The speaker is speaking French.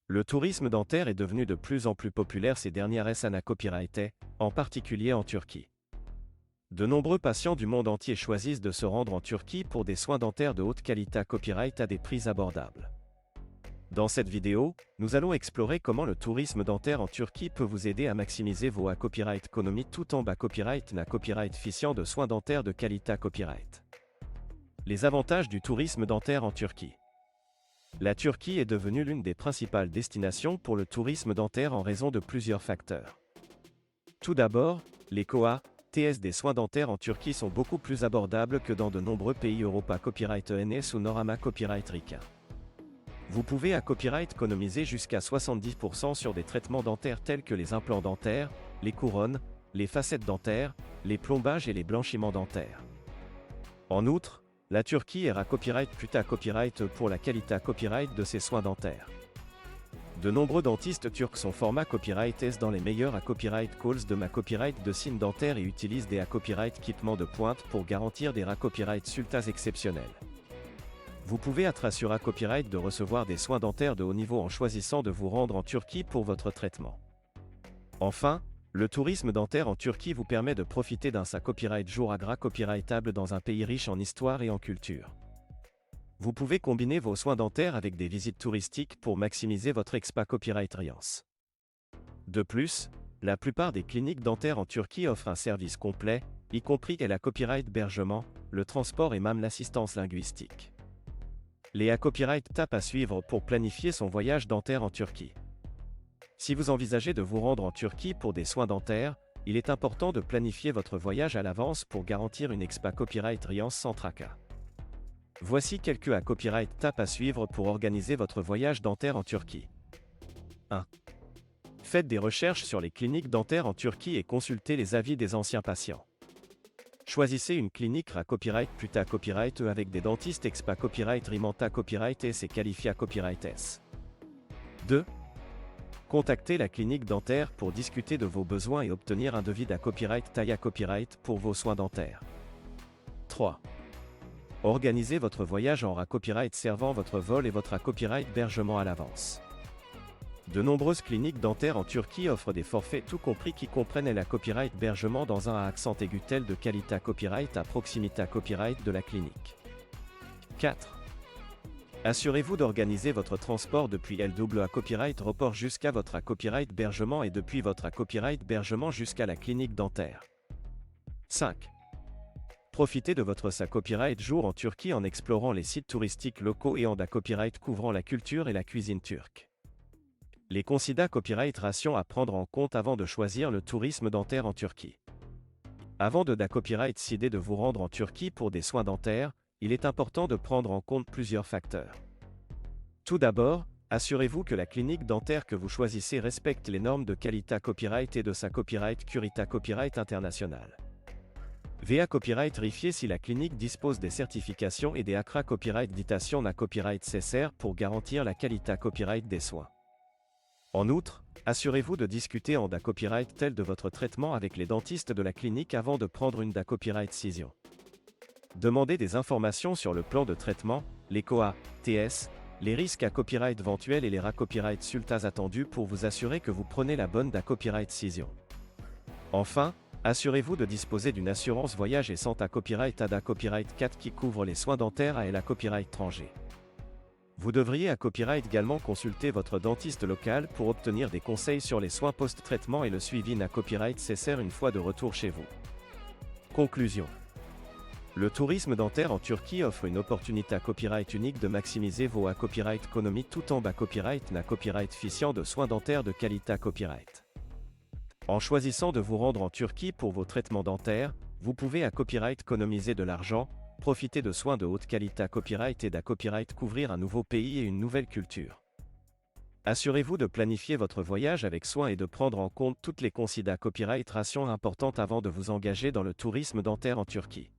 Le tourisme dentaire est devenu de plus en plus populaire ces dernières années copyrighted, en particulier en Turquie. De nombreux patients du monde entier choisissent de se rendre en Turquie pour des soins dentaires de haute qualité copyright à des prix abordables. Dans cette vidéo, nous allons explorer comment le tourisme dentaire en Turquie peut vous aider à maximiser vos copyright économiques tout en copyright na copyright efficient de soins dentaires de qualité copyright. Les avantages du tourisme dentaire en Turquie. La Turquie est devenue l'une des principales destinations pour le tourisme dentaire en raison de plusieurs facteurs. Tout d'abord, les TS des soins dentaires en Turquie sont beaucoup plus abordables que dans de nombreux pays Europa Copyright ENS ou Norama Copyright RICA. Vous pouvez copyright économiser jusqu'à 70% sur des traitements dentaires tels que les implants dentaires, les couronnes, les facettes dentaires, les plombages et les blanchiments dentaires. En outre, la Turquie est copyright copyright pour la qualité copyright de ses soins dentaires. De nombreux dentistes turcs sont format copyright S dans les meilleurs copyright calls de copyright de signes dentaires et utilisent des copyright équipements de pointe pour garantir des copyright sultas exceptionnels. Vous pouvez être assuré copyright de recevoir des soins dentaires de haut niveau en choisissant de vous rendre en Turquie pour votre traitement. Enfin, le tourisme dentaire en Turquie vous permet de profiter d'un copyright jour copyrightable dans un pays riche en histoire et en culture. Vous pouvez combiner vos soins dentaires avec des visites touristiques pour maximiser votre copyright riance. De plus, la plupart des cliniques dentaires en Turquie offrent un service complet, y compris la copyright hébergement, le transport et même l'assistance linguistique. Les copyright étapes à suivre pour planifier son voyage dentaire en Turquie. Si vous envisagez de vous rendre en Turquie pour des soins dentaires, il est important de planifier votre voyage à l'avance pour garantir une copyright riance sans tracas. Voici quelques copyright étapes à suivre pour organiser votre voyage dentaire en Turquie. 1. Faites des recherches sur les cliniques dentaires en Turquie et consultez les avis des anciens patients. Choisissez une clinique copyright copyright avec des dentistes copyright rimanta copyright S et qualifia copyright S. 2. Contactez la clinique dentaire pour discuter de vos besoins et obtenir un devis copyright Taya copyright pour vos soins dentaires. 3. Organisez votre voyage en copyright servant votre vol et votre copyright hébergement à l'avance. De nombreuses cliniques dentaires en Turquie offrent des forfaits tout compris qui comprennent la copyright hébergement dans un accent aigu tel de qualité copyright à proximité copyright de la clinique. 4. Assurez-vous d'organiser votre transport depuis LW copyright report jusqu'à votre copyright hébergement et depuis votre copyright hébergement jusqu'à la clinique dentaire. 5. Profitez de votre copyright jour en Turquie en explorant les sites touristiques locaux et en copyright couvrant la culture et la cuisine turque. Les considérations copyright ration à prendre en compte avant de choisir le tourisme dentaire en Turquie. Avant de copyright décider de vous rendre en Turquie pour des soins dentaires, il est important de prendre en compte plusieurs facteurs. Tout d'abord, assurez-vous que la clinique dentaire que vous choisissez respecte les normes de qualité copyright et de sa copyright Curita Copyright International. VA Copyright vérifiez si la clinique dispose des certifications et des ACRA Copyright Ditation na Copyright nécessaires pour garantir la qualité copyright des soins. En outre, assurez-vous de discuter en copyright tel de votre traitement avec les dentistes de la clinique avant de prendre une copyright décision. Demandez des informations sur le plan de traitement, les TS, les risques copyright éventuels et les copyright sultas attendus pour vous assurer que vous prenez la bonne copyright décision. Enfin, assurez-vous de disposer d'une assurance voyage et santé copyright ADA Copyright 4 qui couvre les soins dentaires et la copyright étranger. Vous devriez copyright également consulter votre dentiste local pour obtenir des conseils sur les soins post-traitement et le suivi copyright nécessaire une fois de retour chez vous. Conclusion. Le tourisme dentaire en Turquie offre une opportunité copyright unique de maximiser vos copyright économiques tout en copyright na copyright efficient de soins dentaires de qualité copyright. En choisissant de vous rendre en Turquie pour vos traitements dentaires, vous pouvez copyright économiser de l'argent, profiter de soins de haute qualité copyright et copyright couvrir un nouveau pays et une nouvelle culture. Assurez-vous de planifier votre voyage avec soin et de prendre en compte toutes les considérations copyright ration importantes avant de vous engager dans le tourisme dentaire en Turquie.